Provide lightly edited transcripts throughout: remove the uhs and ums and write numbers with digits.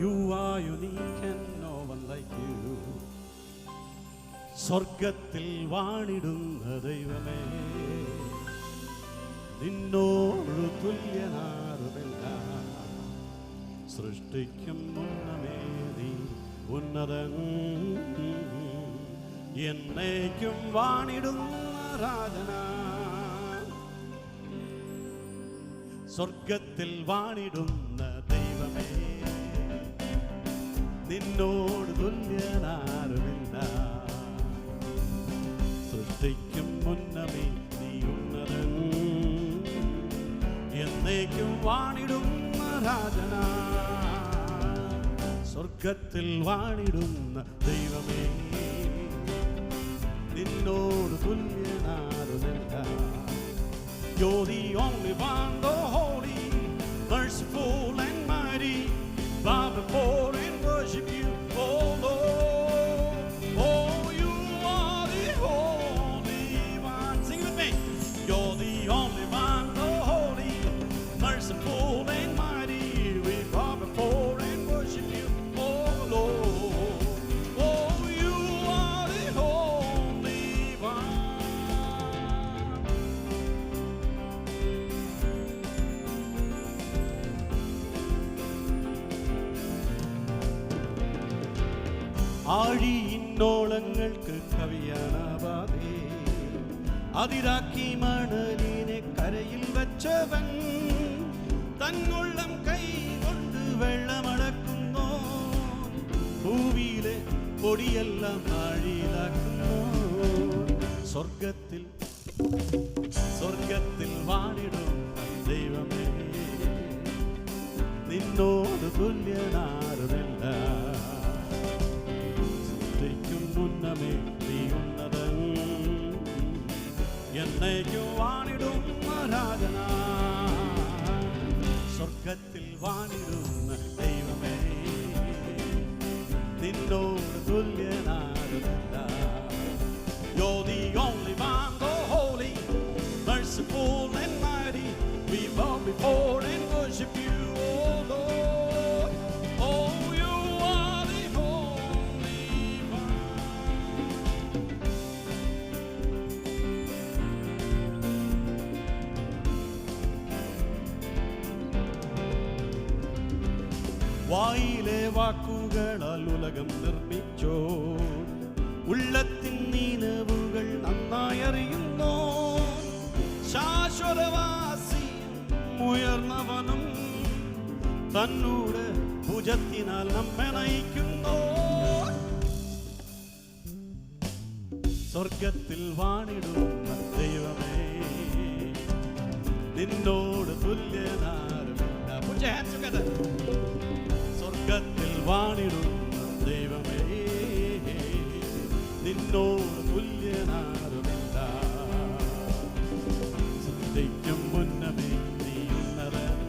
You are unique and no one like you. സ്വർഗത്തിൽ വാണിടുന്ന ദൈവമേ, നിന്നോട് തുല്യനാരുമില്ല. സൃഷ്ടിക്കും മുന്നമേ നീ ഉന്നതൻ, എന്നേക്കും വാണിടുന്ന രാജന. സ്വർഗത്തിൽ വാണിടുന്ന ദൈവമേ, നിന്നോട് തുല്യനാരുമില്ല. സൃഷ്ടിക്കും മുന്നമേ നീ ഉന്നതൻ, എന്നേക്കും വാണിടുന്ന രാജന. സ്വർഗത്തിൽ വാണിടുന്ന ദൈവമേ, നിന്നോട് തുല്യനാരുമില്ല. You're the only one, the holy, merciful and mighty. Bow before and worship you, oh Lord. Oh, you are the holy one. Sing with me. You're the only one, the holy, merciful and mighty. We bow before and worship you, oh Lord. Oh, you are the holy one. ആഴിയിന്നോളങ്ങൾക്ക് കവിയാനാവാതെ അതിരാക്കി മണലിനെ കരയിൽ വച്ചവൻ, തന്നുള്ളം കൈ കൊണ്ട് വെള്ളമടക്കുന്നു, ഭൂമിയിലെ പൊടിയെല്ലാം ആഴിയിലാക്കുന്നു. സ്വർഗത്തിൽ സ്വർഗത്തിൽ വാണിടുന്ന ദൈവമേ, നിന്നോട് തുല്യനാരുമില്ല. മുന്നമേ നീ ഉന്നതൻ, എന്നേക്കും വാണിടുന്ന രാജന. സ്വർഗത്തിൽ വാണിടുന്ന ദൈവമേ, നിന്നോട് തുല്യനാരുമില്ല. You're the only one, the holy, merciful and mighty. We bow before and worship you, oh Lord. Oh, you are the holy one. വായിലെ വാക്കുകളാൽ ഉലകം നിർമ്മിച്ചോ, ഉള്ളത്തിൻ നീനവുകൾ നന്നായി അറിയുന്നു. ശാശ്വതവാസിയും ഉയർന്നവനും തന്നോട് ഭുജത്തിനാൽ നമ്മെ നയിക്കുന്നു. സ്വർഗത്തിൽ വാണിടുന്ന ദൈവമേ, നിന്നോട് തുല്യനാരുമില്ല. Put your hands together. സ്വർഗത്തിൽ വാണിടുന്ന ദൈവമേ, നിന്നോട് തുല്യനാരുമില്ല. സൃഷ്ടിക്കും മുന്നമേ നീ ഉന്നതൻ,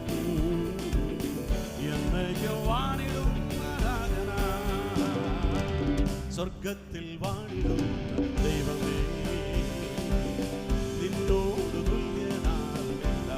എന്നേക്കും വാണിടുന്ന രാജന. സ്വർഗത്തിൽ വാണിടുന്ന ദൈവമേ, നിന്നോട് തുല്യനാരുമില്ല.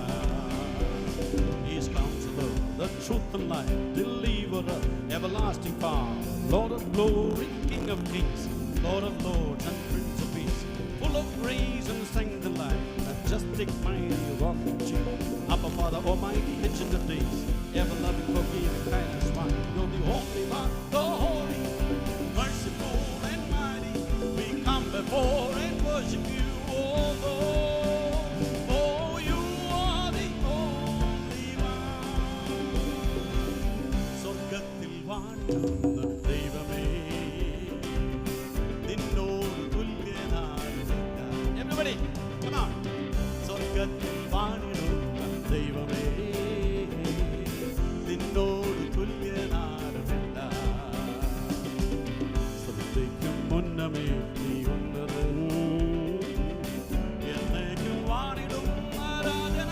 He's Counselor, the truth and life, Deliverer, everlasting Father, Lord of glory, King of kings, Lord of lords and Prince of peace, full of grace and strength and life, majestic, mighty, rock of Jesus, Abba Father, Almighty, ancient of days, ever-loving, forgiving, kindness, one. You're the only one, the holy, merciful and mighty. We come before and worship you, oh Lord. Oh, you are the only one. സ്വർഗത്തിൽ വാണിടുന്ന ദൈവമേ, നിന്നോട് തുല്യനാരുമില്ല. Everybody, come on. സ്വർഗത്തിൽ വാണിടുന്ന ദൈവമേ, നിന്നോട് തുല്യനാരുമില്ല. സൃഷ്ടിക്കും മുന്നമേ നീ ഉന്നതൻ, എന്നേക്കും വാണിടുന്ന രാജന.